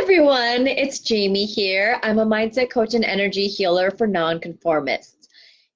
Everyone, it's Jamie here. I'm a mindset coach and energy healer for nonconformists.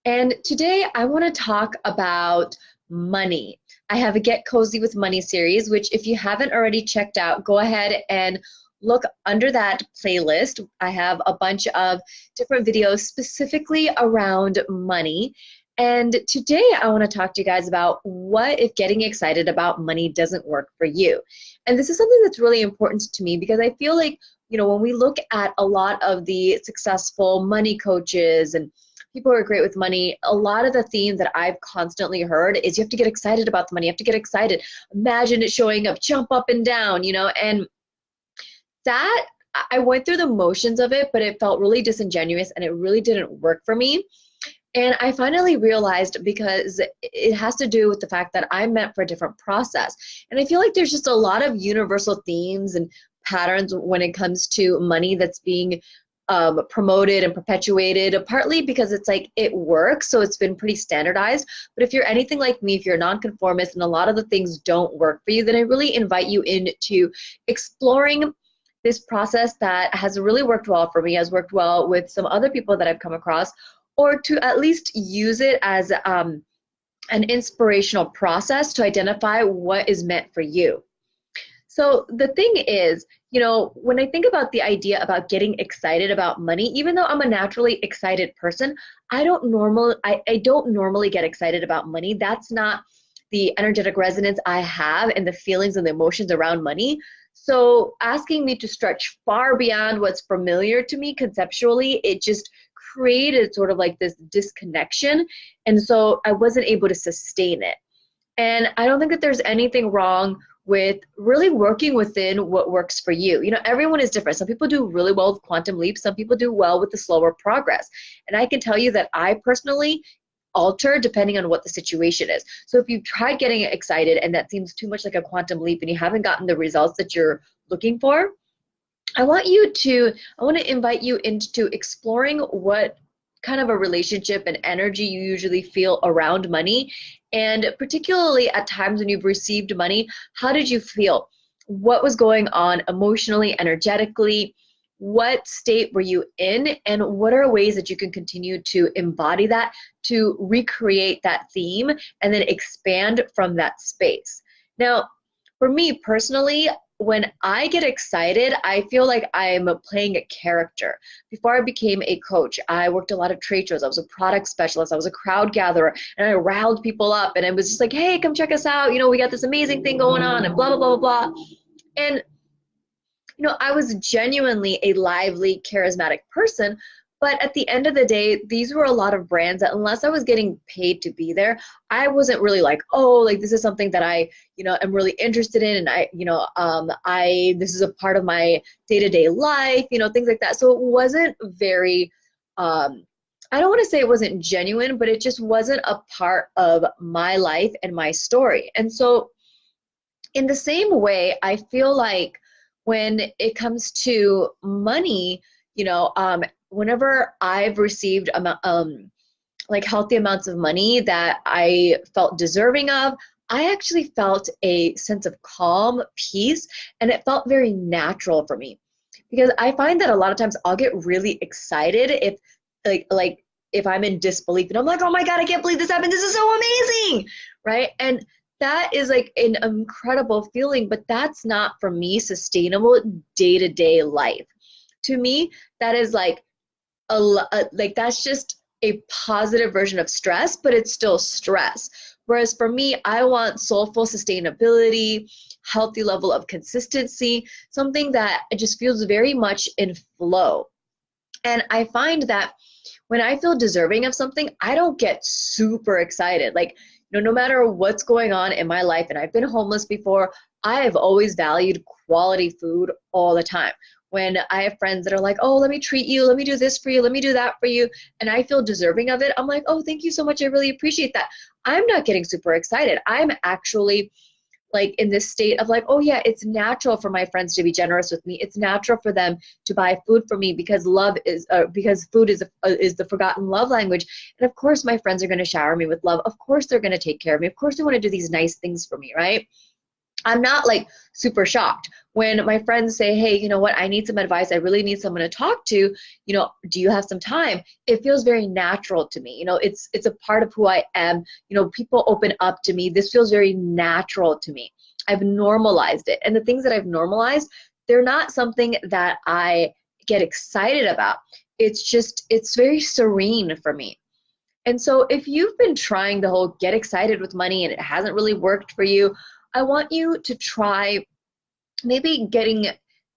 And today I want to talk about money. I have a Get Cozy with Money series, which if you haven't already checked out, go ahead and look under that playlist. I have a bunch of different videos specifically around money. And today I want to talk to you guys about what if getting excited about money doesn't work for you. And this is something that's really important to me because I feel like, when we look at a lot of the successful money coaches and people who are great with money, a lot of the themes that I've constantly heard is you have to get excited about the money. You have to get excited. Imagine it showing up, jump up and down, and that I went through the motions of it, but it felt really disingenuous and it really didn't work for me. And I finally realized because it has to do with the fact that I'm meant for a different process. And I feel like there's just a lot of universal themes and patterns when it comes to money that's being promoted and perpetuated, partly because it's like it works, so it's been pretty standardized. But if you're anything like me, if you're a nonconformist and a lot of the things don't work for you, then I really invite you into exploring this process that has really worked well for me, has worked well with some other people that I've come across, or to at least use it as an inspirational process to identify what is meant for you. So the thing is, when I think about the idea about getting excited about money, even though I'm a naturally excited person, I don't normally get excited about money. That's not the energetic resonance I have and the feelings and the emotions around money. So asking me to stretch far beyond what's familiar to me conceptually, it just created sort of like this disconnection. And so I wasn't able to sustain it. And I don't think that there's anything wrong with really working within what works for you. Everyone is different. Some people do really well with quantum leaps. Some people do well with the slower progress. And I can tell you that I personally alter depending on what the situation is. So if you've tried getting excited and that seems too much like a quantum leap and you haven't gotten the results that you're looking for, I want to invite you into exploring what kind of a relationship and energy you usually feel around money. And particularly at times when you've received money, how did you feel? What was going on emotionally, energetically? What state were you in? And what are ways that you can continue to embody that, to recreate that theme, and then expand from that space? Now, for me personally, when I get excited, I feel like I'm playing a character. Before I became a coach, I worked a lot of trade shows. I was a product specialist. I was a crowd gatherer, and I riled people up. And I was just like, hey, come check us out. We got this amazing thing going on, and blah, blah, blah, blah, blah. And, I was genuinely a lively, charismatic person. But at the end of the day, these were a lot of brands that unless I was getting paid to be there, I wasn't really like, oh, like this is something that I, am really interested in. And this is a part of my day-to-day life, things like that. So it wasn't very, I don't want to say it wasn't genuine, but it just wasn't a part of my life and my story. And so in the same way, I feel like when it comes to money, whenever I've received like healthy amounts of money that I felt deserving of, I actually felt a sense of calm, peace, and it felt very natural for me. Because I find that a lot of times I'll get really excited if like if I'm in disbelief and I'm like, oh my God, I can't believe this happened. This is so amazing, right? And that is like an incredible feeling, but that's not for me sustainable day-to-day life. To me, that is like that's just a positive version of stress, but it's still stress. Whereas for me, I want soulful sustainability, healthy level of consistency, something that just feels very much in flow. And I find that when I feel deserving of something, I don't get super excited. Like, no matter what's going on in my life, and I've been homeless before, I have always valued quality food all the time. When I have friends that are like, oh, let me treat you, let me do this for you, let me do that for you, and I feel deserving of it, I'm like, oh, thank you so much, I really appreciate that. I'm not getting super excited. I'm actually like in this state of like, oh yeah, it's natural for my friends to be generous with me. It's natural for them to buy food for me because because food is the forgotten love language. And of course my friends are going to shower me with love. Of course they're going to take care of me. Of course they want to do these nice things for me, right? I'm not like super shocked when my friends say, hey, you know what, I need some advice. I really need someone to talk to. Do you have some time? It feels very natural to me. It's a part of who I am. People open up to me. This feels very natural to me. I've normalized it. And the things that I've normalized, they're not something that I get excited about. It's very serene for me. And so if you've been trying the whole get excited with money and it hasn't really worked for you, I want you to try maybe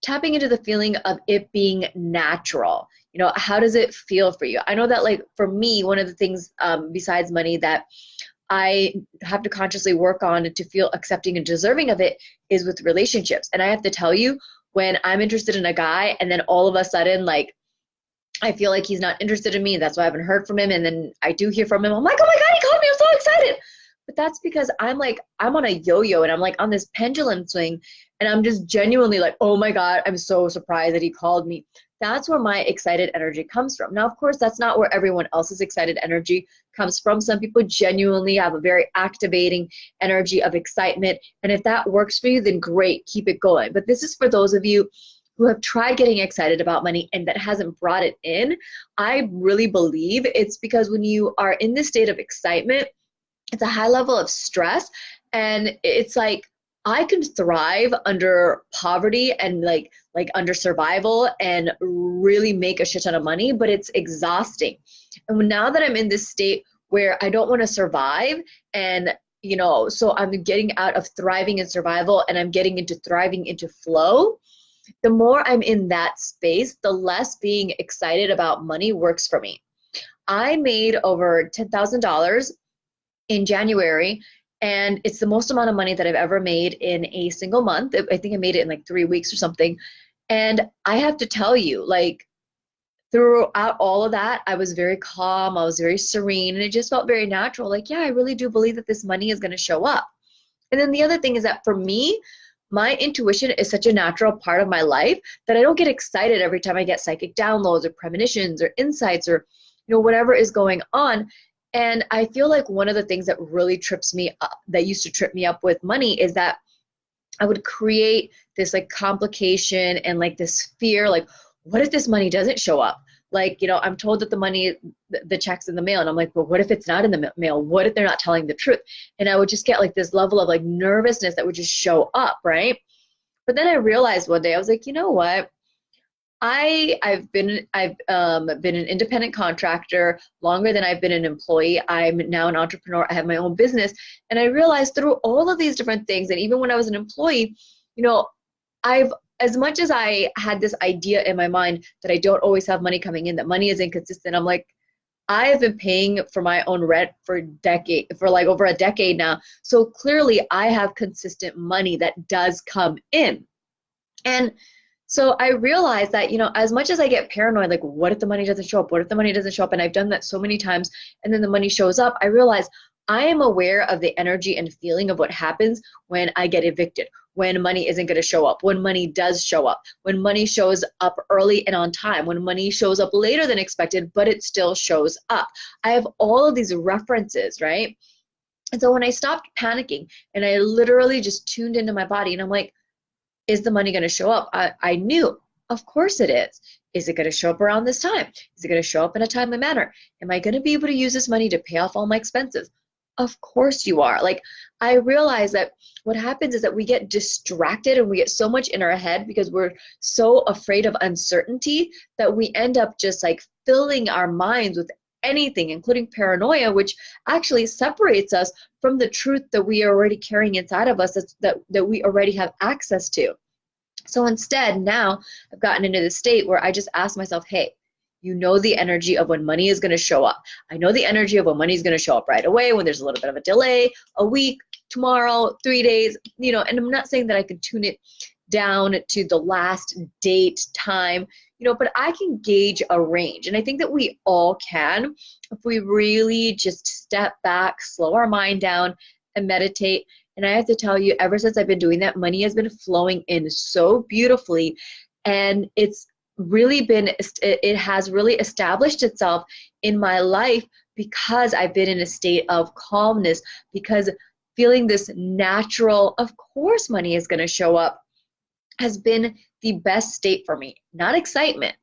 tapping into the feeling of it being natural. How does it feel for you? I know that, like, for me, one of the things besides money that I have to consciously work on to feel accepting and deserving of it is with relationships. And I have to tell you, when I'm interested in a guy and then all of a sudden, like, I feel like he's not interested in me. That's why I haven't heard from him. And then I do hear from him. I'm like, oh my God, he called me. I'm so excited. But that's because I'm on a yo-yo and I'm like on this pendulum swing and I'm just genuinely like, oh my God, I'm so surprised that he called me. That's where my excited energy comes from. Now, of course, that's not where everyone else's excited energy comes from. Some people genuinely have a very activating energy of excitement. And if that works for you, then great, keep it going. But this is for those of you who have tried getting excited about money and that hasn't brought it in. I really believe it's because when you are in this state of excitement, it's a high level of stress, and it's like I can thrive under poverty and like under survival and really make a shit ton of money, but it's exhausting. And now that I'm in this state where I don't want to survive, and so I'm getting out of thriving in survival and I'm getting into thriving into flow. The more I'm in that space, the less being excited about money works for me. I made over $10,000 in January, and it's the most amount of money that I've ever made in a single month. I think I made it in like 3 weeks or something. And I have to tell you, like, throughout all of that, I was very calm, I was very serene, and it just felt very natural. Like, yeah, I really do believe that this money is going to show up. And then the other thing is that for me, my intuition is such a natural part of my life that I don't get excited every time I get psychic downloads or premonitions or insights or whatever is going on. And I feel like one of the things that really trips me up, that used to trip me up with money, is that I would create this like complication and like this fear, like, what if this money doesn't show up? Like, I'm told that the check's in the mail, and I'm like, well, what if it's not in the mail? What if they're not telling the truth? And I would just get like this level of like nervousness that would just show up, right? But then I realized one day, I was like, you know what? I've been an independent contractor longer than I've been an employee. I'm now an entrepreneur. I have my own business, and I realized through all of these different things, and even when I was an employee, I've, as much as I had this idea in my mind that I don't always have money coming in, that money is inconsistent, I'm like, I have been paying for my own rent for like over a decade now. So clearly I have consistent money that does come in. And so I realized that, as much as I get paranoid, like, what if the money doesn't show up? What if the money doesn't show up? And I've done that so many times, and then the money shows up. I realize I am aware of the energy and feeling of what happens when I get evicted, when money isn't going to show up, when money does show up, when money shows up early and on time, when money shows up later than expected, but it still shows up. I have all of these references, right? And so when I stopped panicking and I literally just tuned into my body, and I'm like, is the money going to show up? I knew, of course it is. Is it going to show up around this time? Is it going to show up in a timely manner? Am I going to be able to use this money to pay off all my expenses? Of course you are. Like, I realize that what happens is that we get distracted and we get so much in our head because we're so afraid of uncertainty that we end up just like filling our minds with anything, including paranoia, which actually separates us from the truth that we are already carrying inside of us, that we already have access to. So instead, now I've gotten into this state where I just ask myself, hey, the energy of when money is going to show up. I know the energy of when money is going to show up right away, when there's a little bit of a delay, a week, tomorrow, 3 days, and I'm not saying that I can tune it down to the last date, time, but I can gauge a range. And I think that we all can if we really just step back, slow our mind down, and meditate. And I have to tell you, ever since I've been doing that, money has been flowing in so beautifully. And it has really established itself in my life because I've been in a state of calmness, because feeling this natural, of course money is going to show up, has been the best state for me. Not excitement,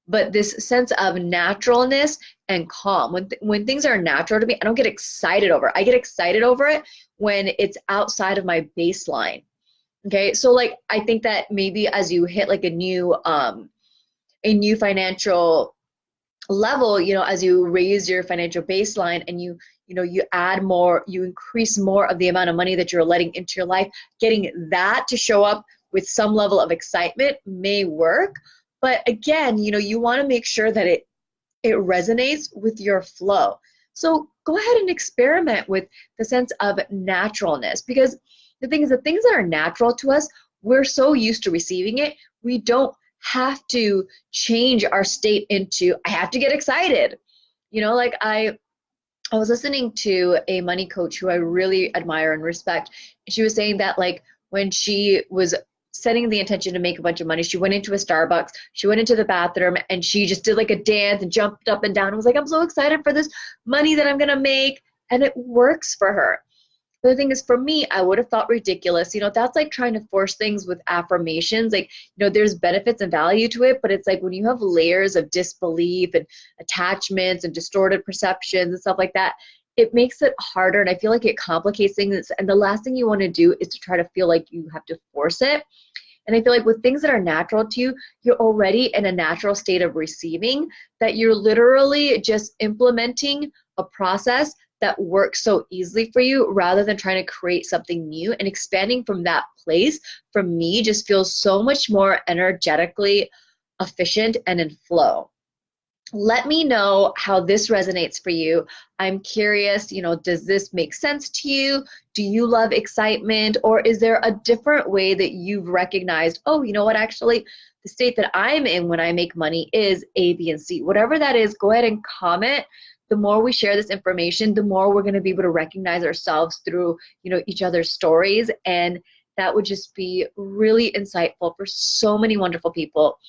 but this sense of naturalness and calm. When things are natural to me, I don't get excited over it. I get excited over it when it's outside of my baseline. Okay, so like I think that maybe as you hit like a new financial level, as you raise your financial baseline and you add more, you increase more of the amount of money that you're letting into your life, getting that to show up with some level of excitement may work. But again, you want to make sure that it resonates with your flow. So go ahead and experiment with the sense of naturalness, because the thing is, the things that are natural to us, we're so used to receiving it, we don't have to change our state into, I have to get excited. Like I was listening to a money coach who I really admire and respect. She was saying that like when she was setting the intention to make a bunch of money, she went into a Starbucks, she went into the bathroom, and she just did like a dance and jumped up and down and was like, I'm so excited for this money that I'm gonna make. And it works for her. But the thing is, for me, I would have thought ridiculous. That's like trying to force things with affirmations. Like, there's benefits and value to it, but it's like when you have layers of disbelief and attachments and distorted perceptions and stuff like that, it makes it harder. And I feel like it complicates things. And the last thing you want to do is to try to feel like you have to force it. And I feel like with things that are natural to you, you're already in a natural state of receiving, that you're literally just implementing a process that works so easily for you rather than trying to create something new. And expanding from that place, for me, just feels so much more energetically efficient and in flow. Let me know how this resonates for you. I'm curious, does this make sense to you? Do you love excitement? Or is there a different way that you've recognized, oh, you know what, actually, the state that I'm in when I make money is A, B, and C. Whatever that is, go ahead and comment. The more we share this information, the more we're going to be able to recognize ourselves through, each other's stories. And that would just be really insightful for so many wonderful people.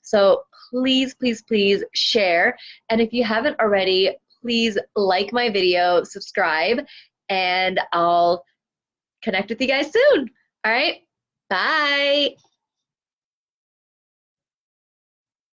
So please, please, please share. And if you haven't already, please like my video, subscribe, and I'll connect with you guys soon. All right, bye.